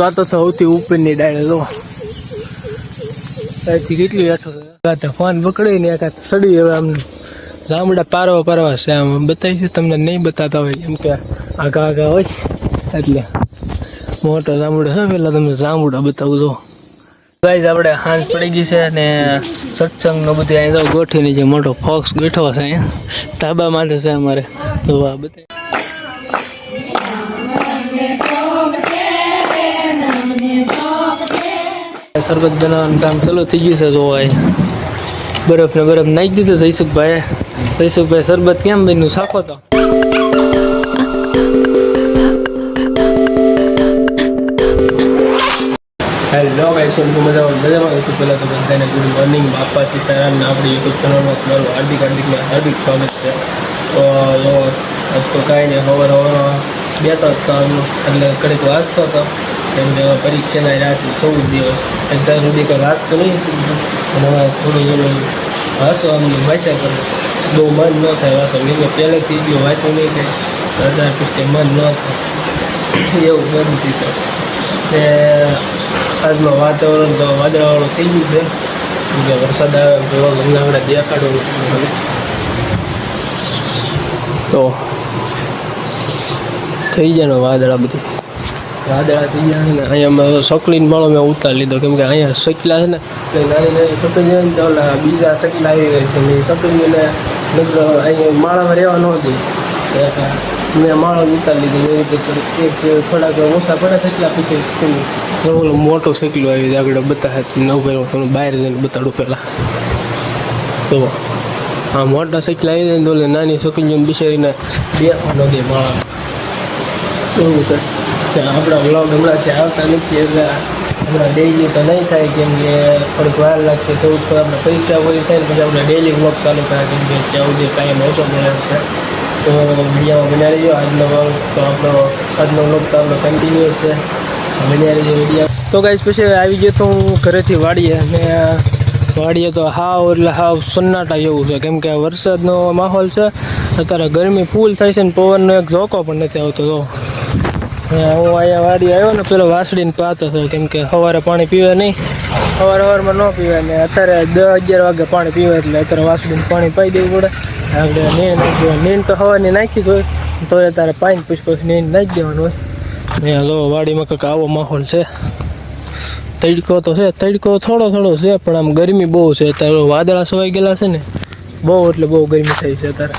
વાતો સૌથી ઉપરની ડાળે જો ત્યાંથી કેટલી બેઠો ફોન પકડી ને એક સડી હવે આમ જામડા પારવા છે આમ બતાવીશું તમને નહીં બતાતા હોય એમ કે આગા હોય એટલે મોટો જામડો છે પેલા તમને જામડા બતાવું જો ગાઈસ આપણે હાંજ પડી ગઈ છે અને સત્સંગનો બધી અહીં ગોઠવીને જે મોટો ફોક્સ બેઠો છે અહીંયા ધાબા માથે છે અમારે તો આ બધા શરબત બનાવવાનું કામ ચાલુ થઈ ગયું છે જો બરફ નાખી દીધો જયસુખભાઈ શરબત કેમ બન્યું સાખો તો હેલો ગાઈસ શું મજામાં છું પહેલાં તો બધાને ગુડ મોર્નિંગ બાપા સીતારામ ને આપણી યુટ્યુબ ચેનલમાં તમારું હાર્દિક સ્વાગત છે તો આજ તો કાંઈ નહીં સવારમાં બેઠો હતો એટલે કડીક વાંચતો હતો કેમ કે પરીક્ષાના રહ્યા છે 14 દિવસ અત્યાર સુધી કંઈ વાંચતો નહીં અને હવે થોડું ઘણું વાંચવાનું વાંચ્યા કરું બહુ મન ન થાય વાંચો મેં પહેલેથી ગયો વાંચ્યું નહીં કે 1000 પૃષ્ઠે મન ન થાય એવું બધું થયું ને આજનું વાતાવરણ તો વાદળાવાળું થઈ ગયું છે કે વરસાદ આવે તો ઘણા આપણે દેખાડવું તો થઈ જાય વાદળા થઈ જાય ને અહીંયા સકલીનો માળો મેં ઉતારી લીધો કેમ કે અહીંયા સકલા છે ને નાની સકલી જાય ને તો બીજા સકલા આવી ગઈ છે મેં સકલીને અહીંયા માળામાં રહેવા ન હતી મેં માળો ઉતારી લીધો એ રીતે થોડાક ઓછા પડે સકલા પછી ઓલો મોટો સકલો આવી જાય આગળ બતાવે નવ તમને બહાર જઈને બતાડું પહેલાં તો હા મોટા સકલા આવી જાય ને ઓલે નાની સકલીઓ બિચારીને બેસવા ન દે માળા એવું છે આપણા વ્લોગ હમણાંથી આવતા નથી એટલે હમણાં ડેઈલી તો નહીં થાય કેમ કે થોડીક વાર લાગશે સૌ આપણે પરીક્ષા હોય થાય ને પછી આપણે ડેઈલી વ્લોગ ચાલુ થાય કેમ કે ત્યાં સુધી ટાઈમ ઓછો મળે છે તો વિડીયોમાં બનાવી દો આજનો વ્લોગ તો આજનો વ્લોગ તો આપણો કન્ટિન્યુઅસ છે બનાવી દો વિડીયો તો ગાઈસ પછી આવી ગયો તો હું ઘરેથી વાડીએ અને વાડીએ તો એટલે હાવ સન્નાટા જેવું છે કેમ કે વરસાદનો માહોલ છે અત્યારે ગરમી ફૂલ થાય છે ને પવનનો એક ઝોકો પણ નથી આવતો તો હું અહીંયા વાડી આવ્યો ને પેલો વાસળીને પાતો હતો કેમ કે સવારે પાણી પીવે નહીં સવારમાં ન પીવે ને અત્યારે 10-11 વાગે પાણી પીવે એટલે અત્યારે વાસળીને પાણી પાઈ દેવું પડે આપણે નીંદ તો સવારની નાખી જ હોય તો અત્યારે પાણી પછી નીંદ નાખી દેવાનું હોય ને લો વાડીમાં કંઈક આવો માહોલ છે તડકો તો છે તડકો થોડો છે પણ આમ ગરમી બહુ છે અત્યારે વાદળા સવાઈ ગયેલા છે ને બહુ એટલે બહુ ગરમી થઈ છે અત્યારે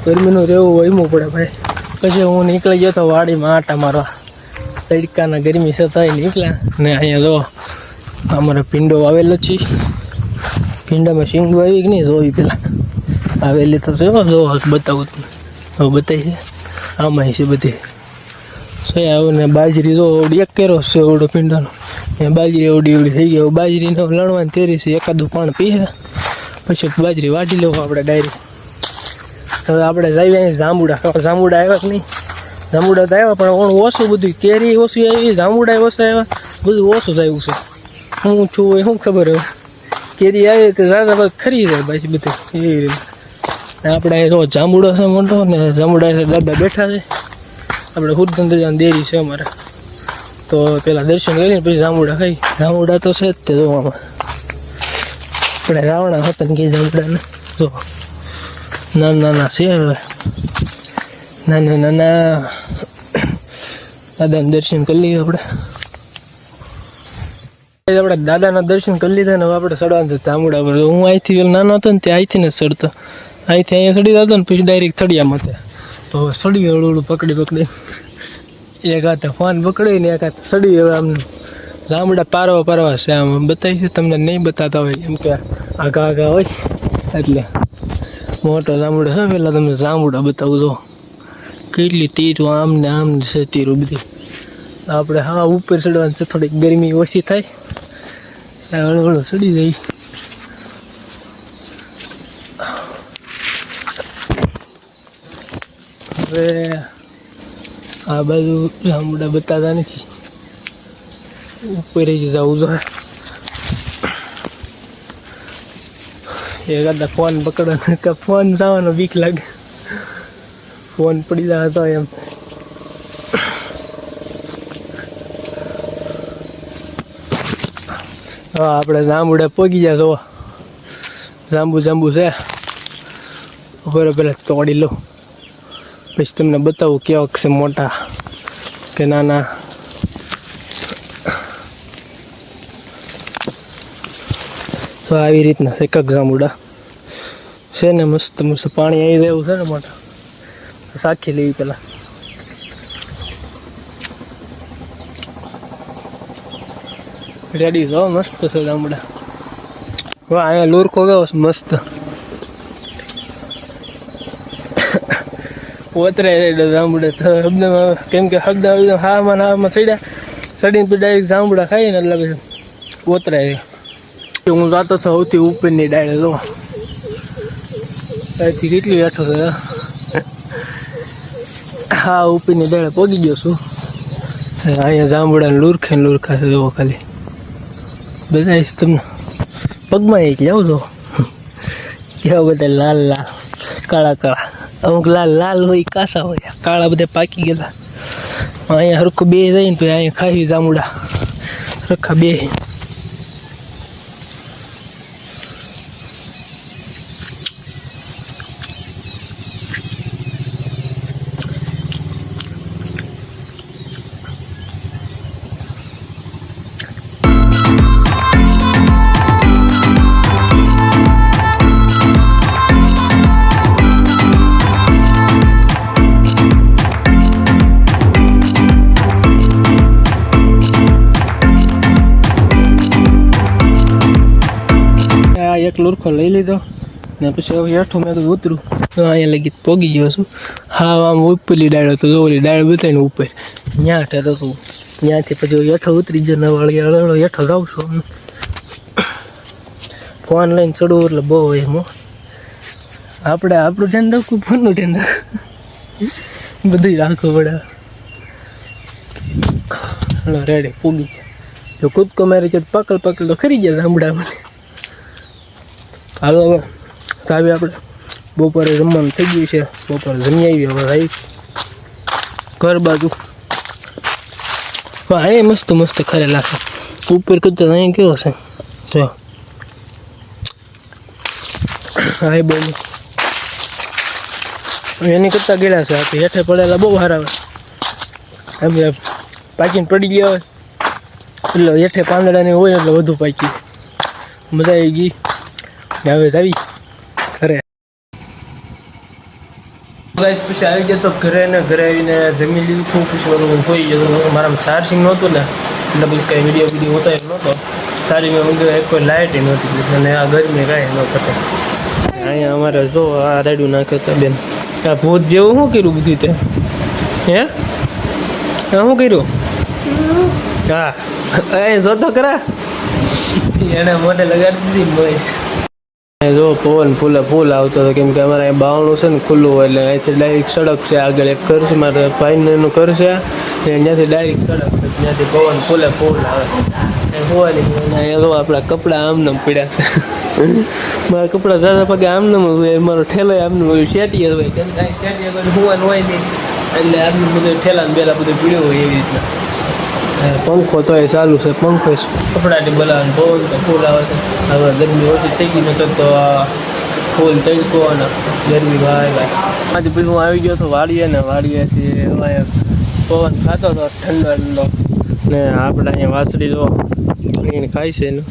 ગરમીનું રહેવું વહીમું પડે ભાઈ પછી હું નીકળી ગયો તો વાડીમાં આટા મારવા તડકાના ગરમી છે તો નીકળ્યા ને અહીંયા જો અમારે પીંડો આવેલો છે પીંડામાં શીંગું આવી કે નહીં જોવી પેલા આવેલી તો છે જો બતાવું હવે બતાવી છે આમાં છે બધી છે આવું ને બાજરી જો એક કેરો છે ઓડો પીંડાનો એ બાજરી એવડી થઈ ગઈ બાજરીને લણવાની તેરી છે એકાદું પાણી પીએ પછી બાજરી વાટી લેવું આપણે ડાયરેક્ટ હવે આપણે જઈએ અહીં જાંબુડા આવ્યા કે નહીં જાંબુડા તો આવ્યા પણ ઓછું બધું કેરી ઓછી આવી જાંબુડા ઓછા આવ્યા બધું ઓછું જ આવ્યું છે હું છું એ શું ખબર હવે કેરી આવી તો જાતા ખરી જાય પાછી બધી એવી રીતે આપણે જો જાંબુડો છે મોટો ને જાંબુડા દાદા બેઠા છે આપણે હુરધંધજાન દેરી છે અમારે તો પેલા દર્શન કરીને પછી જાંબુડા ખાઈ જાંબુડા તો છે જ તે જોવામાં આપણે રાવણા હતા ને કે જાંબુડાને જો નાના છે હવે નાના દાદાના દર્શન કરી લઈએ આપણે દાદાના દર્શન કરી લીધા ને હવે આપણે ચડવાનું જાંબુડા પર હું અહીંથી નાનો હતો ને ત્યાં અહીંથી ને ચડતો અહીંથી અહીંયા ચડી જતો ને પછી ડાયરેક્ટ ચડિયામાં તો ચડી હળું પકડી એક હાથે ફોન પકડી ને એક હાથે ચડી હવે આમ જાંબુડા પારવા છે આમ બતાવીશું તમને નહીં બતાતા હોય એમ કે આગા હોય એટલે મોટો જાંબુડો છે પેલા તમને જાંબુડા બતાવું જો કેટલી તીરું આમ ને છે તીરું બધી આપણે હા ઉપર ચડવાનું છે થોડીક ગરમી ઓછી થાય હળું ચડી જાય હવે આ બાજુ જાંબુડા બતાતા નથી ઉપર જ જવું જોઈએ એકાદા ફોન પકડવાનો ફોન જવાનો બીક લાગે ફોન પડી જાય તો એમ હા આપણે જાંબુડા પોગી ગયા તો જાંબુ છે ઉપર પેલા તોડી લો પછી તમને બતાવું કેવાક છે મોટા કે નાના. તો આવી રીતના છે કક જાંબુડા છે ને મસ્ત મસ્ત પાણી આવી રહ્યું છે ને મોટા સાખી લેવી પેલા. રેડી જો મસ્ત છે જાંબુડા. વાહ અહીંયા લુરકો ગયો મસ્ત ઓતરે જાંબુડા કેમ કે હગદા હામાં ચડ્યા ચડીને તો ડાયરેક્ટ જાંબુડા ખાઈ ને એટલે પછી ઓતરાય. હું જાતો હતો સૌથી ઉપરની ડાળે જો અહીંથી કેટલી બેઠો છે. હા ઉપરની ડાળે પગી ગયો છું. અહીંયા જાંબુડાને લુરખા છે જો ખાલી બધા તમને પગમાં એક જાવ છો કેવા બધા લાલ કાળા અમુક લાલ હોય કાસા હોય કાળા બધા પાકી ગયેલા. અહીંયા હરખું બે જાય ને તો અહીંયા ખાઈ જાંબુડા સરખા બે. એક લુરખો લઈ લીધો ને પછી હવે હેઠું મેં તો ઉતરું તો અહીંયા લગી પોગી ગયો છું. હા આમ ઉપરલી ડાળ હતો ઓલી ડાળ બતાવીને ઉપર ત્યાં ઠેર હતું ત્યાંથી પછી હેઠો ઉતરી ગયો ને વાળી હળો હેઠો જાઉં છું. ફોન લઈને ચડવું એટલે બહુ હોય એમ આપણે આપણું ધ્યાન રાખવું ફોનનું ધ્યાન રાખવું બધું રાખવું પડે. રેડી પૂગી જો કૂદકો મારી છે પકડ તો ખરી ગયા જાંબુડા મને. હાલો હવે આવી આપણે બપોરે જમવાનું થઈ ગયું છે. બપોરે જમી આવી હવે આવી ઘર બાજુ. અહીંયા મસ્ત ખરેલા છે ઉપર કરતા અહીંયા કેવો છે જો હા બોલ એની કરતાં ગેલા છે. આપી હેઠે પડેલા બહુ સારા આવે એમ પાકીને પડી ગયા હોય એટલે હેઠે પાંદડાની હોય એટલે વધુ પાકી મજા આવી ગઈ. હવે આવી ઘરે પછી આવી ગયો તો ઘરે આવીને જમી લીધું ખૂબ પછી બધું હોઈ ગયો. મારામાં ચાર્જિંગ નહોતું ને એટલે બધું કંઈ વિડીયો હોતા એમ નહોતો. ચાર્જિંગ કોઈ લાઇટ નહોતી અને આ ગરમી કાંઈ ન થતો. અહીંયા અમારે જો આ રેડું નાખ્યો હતા બેન આ ભૂત જેવું શું કર્યું બધું તે હે શું કર્યું? હા એ જોતો કરા એને મોઢે લગાડી દીધી મોજ. જો પવન ફૂલ આવતો હતો કેમ કે અમારે અહીં બાવણું છે ને ખુલ્લું હોય એટલે અહીંથી ડાયરેક્ટ સડક છે આગળ એક ઘર છે મારે ભાઈનું ઘર છે ત્યાંથી ડાયરેક્ટ સડક છે ત્યાંથી પવન ફૂલ આવે હોય નહીં. અહીંયા આપણા કપડાં આમનામ પડ્યા છે મારા કપડાં ઝાઝા પગે આમનામ હોય મારો ઠેલો આમનું હોય શેટીએ હોય કેમ કે શેટીએ હોવાનું હોય નહીં એટલે આમનું બધું ઠેલા ને બેલા બધું પીડ્યું હોય એવી રીતના. પંખો તો એ ચાલુ છે પંખો કપડાથી બોલાવે પવન તો ફૂલ આવે છે. હવે ગરમી ઓછી થઈ ગઈ નતો તો ફૂલ તડકો અને ગરમી ભાઈ આજે પછી હું આવી ગયો હતો વાડીએથી અહીંયા પવન ખાતો હતો ઠંડો ને આપણે અહીંયા વાસળી જો એને ખાય છે એનું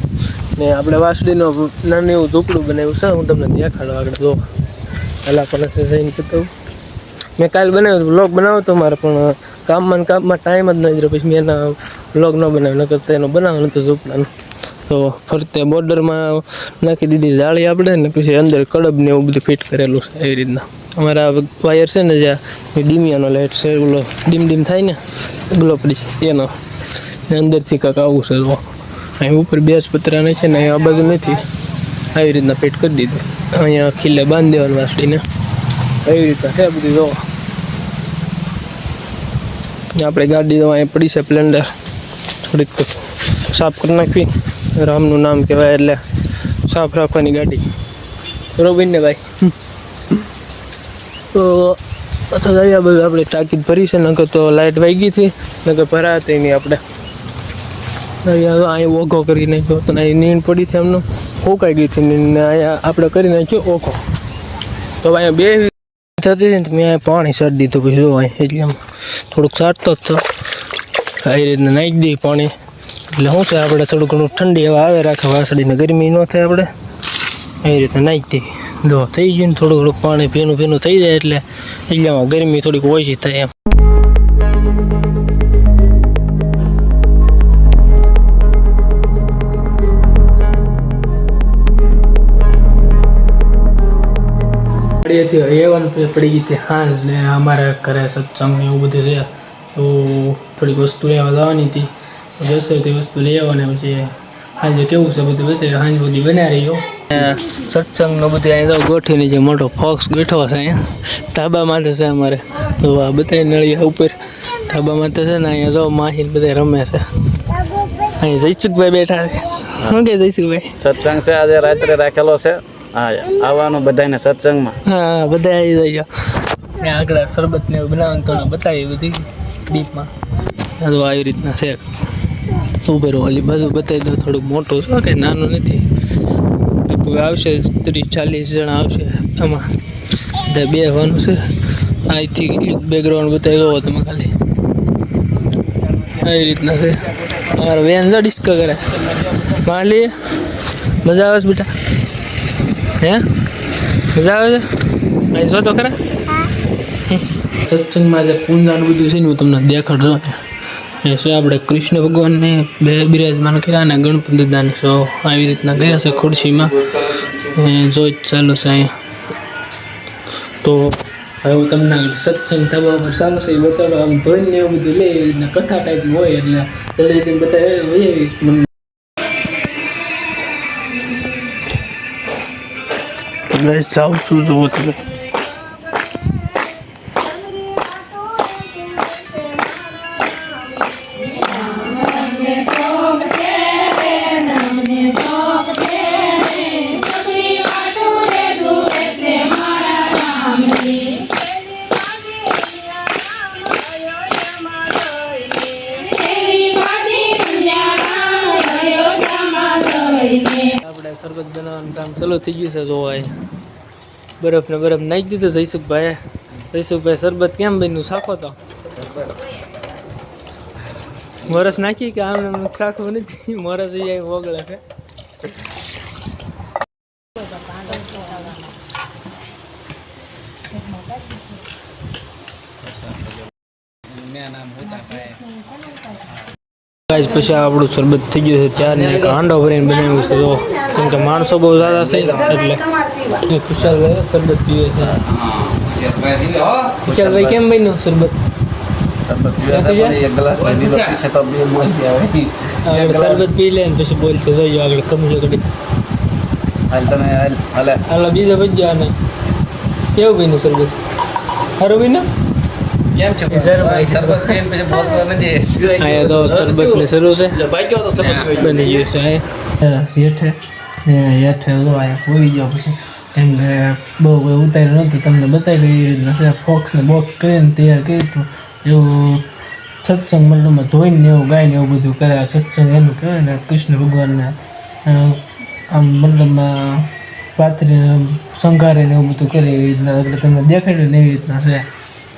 ને આપણે વાસળીનો નાનું એવું ઝૂંપડું બનાવ્યું છે. હું તમને દેખાડો આગળ જો પહેલાં પણ જઈને બતાવું. મેં કાલે બનાવ્યું વ્લોગ બનાવ્યો હતો મારે પણ કામમાં ટાઈમ જ ન રહ્યો પછી મેં એના વ્લોગ ન બનાવ્યો નકર તો એનો બનાવવાનો હતો ઝૂંપડાનો. તો ફરતે બોર્ડરમાં નાખી દીધી જાળી આપણે ને પછી અંદર કડબ ને એવું બધું ફિટ કરેલું છે એવી રીતના. અમારા વાયર છે ને જ્યાં ડીમિયાનો લાઇટ છે ઓલો ડીમ થાય ને ગ્લોપડી એનો અંદરથી કાંક આવું છે જો અહીં ઉપર બેસ પતરાને છે ને આ બાજુ નથી આવી રીતના ફિટ કરી દીધું. અહીંયા ખીલે બાંધી દેવાનું વાસળીને એવી રીતના છે બધું જો. આપણે ગાડી તો અહીંયા પડી છે સ્પ્લેન્ડર થોડીક સાફ કરી નાખવી. રામનું નામ કહેવાય એટલે સાફ રાખવાની ગાડી બરોબર ને ભાઈ. તો અથવા આવ્યા બધું આપણે ટાંકી ભરી છે નકર તો લાઇટ વાગી હતી નકર ભરાતી નહીં આપણે અહીંયા ઓઘો કરી નાખ્યો તો અહીં નીણ પડી હતી એમનો ફોકાઈ ગઈ હતી ને અહીંયા આપણે કરી નાખ્યો ઓઘો. તો અહીંયા બે થતી હતી ને મેં અહીંયા પાણી સારી દીધું પછી જો અહીં એટલે આમ થોડુંક સારતો જ તો આવી રીતના નાખી દઈએ પાણી એટલે શું છે આપણે થોડું ઘણું ઠંડી હવા આવે રાખે વાસળીને ગરમી ન થાય આપણે એવી રીતના નાખી દઈએ. જો થઈ ગયું ને થોડું ઘણું પાણી ભીનું થઈ જાય એટલે એટલામાં ગરમી થોડીક ઓછી થાય એમ. એવન પડી ગઈ હતી હાંજ ને અમારે ઘરે સત્સંગ ને એવું બધું છે તો થોડીક વસ્તુ લેવા જવાની હતી. 10 વસ્તુ લઈ આવવાની પછી હાંજે કેવું છે બધું બતાવ્યું. હાંજ બધી બનાવી રહ્યો સત્સંગનો બધું અહીંયા ગોઠવીને જે મોટો ફોક્સ બેઠો છે અહીંયા ધાબામાં છે અમારે તો આ બધા નળિયા ઉપર ધાબામાં છે ને અહીંયા જો માહિર બધા રમે છે. અહીંયા જયસુખભાઈ બેઠા છે. શું કે જયસુખભાઈ? સત્સંગ છે આજે રાત્રે રાખેલો છે. હા આવવાનું બધાને સત્સંગમાં. હા બધા આવી જાય. આગળ શરબત ને બનાવવાનું થોડું બતાવી બધી ડીપમાં તો આવી રીતના છે ઉપર ઓલી બાજુ બતાવી દો. થોડુંક મોટું છે કંઈ નાનું નથી. આવશે 30-40 જણા આવશે આમાં બધા બેસવાનું છે. અહીંથી કેટલીક બેકગ્રાઉન્ડ બતાવી દો તમે ખાલી આવી રીતના છે. અમારે વેન જો ડિસ્કો કરે માલી મજા આવે છે બેટા? હે મજા આવે છે? અહીં જો તો ખરા સત્સંગમાં જે પૂંજાનું બધું છે ને હું તમને દેખાડો. એ છે આપણે કૃષ્ણ ભગવાનને બિરાજમાન કર્યા અને ગણપતિ દાદાને સો આવી રીતના ગયા છે ખુરશીમાં જોઈ ચાલુ છે અહીંયા. તો હવે હું તમને સત્સંગ થવા પર ચાલુ છે એ બતાડો. આમ ધોઈને એવું બધું લે એવી રીતના કથા ટાઈપનું હોય એટલે જલ્દી બતાવે મને જાઉં છું જોવો તમે. આપણે શરબત બનાવવાનું કામ ચાલુ થઈ ગયું છે. જોવાય બરફ નાખી દીધો જયસુખભાઈ શરબત કેમ બન્યું? સાખો તો મરસ નાખી કે આમ સાખું નથી. મરસ અહીંયા ઓગળે છે. પછી આપણું શરબત થઈ ગયું છે. ચાર ને એક હાંડો ભરીને બનાવ્યું છે. જો કેમ કે માણસો બહુ સારા છે એટલે ખુશાલભાઈ શરબત પીવે છે. ખુશાલભાઈ કેમ બન્યું શરબત? શરબત પી લે ને પછી બોલશે જોજો આગળ કમજો ઘડી હાલ બીજો ભજ્યો આને કેવું બન્યું શરબત? સારું બન્યું? શરબત શરૂ છે બની ગયું છે. હેઠે હોઈ ગયો પછી કેમ કે બહુ ઉતાર્યું નહોતું તમને બતાવી એવી રીતના ફોક્સને બોક્સ કરીને તૈયાર કર્યું હતું. એવું સત્સંગ મંડળમાં ધોઈને એવું ગાઈને એવું બધું કરે. સત્સંગ એનું કહેવાય ને કૃષ્ણ ભગવાનને આમ મતલબમાં પાથરીને સંઘારીને એવું બધું કરે એવી રીતના આપણે તમને દેખાડ્યું ને એવી રીતના છે.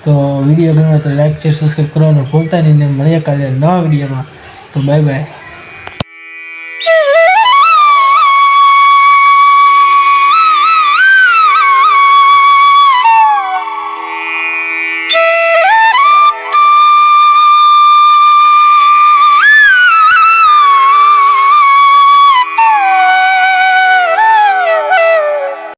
તો વિડીયો ગમે તો લાઈક શેર સબસ્ક્રાઈબ કરવાનું ભૂલતા નહીં. મળીએ કાલે નવા વિડીયોમાં. તો બાય બાય.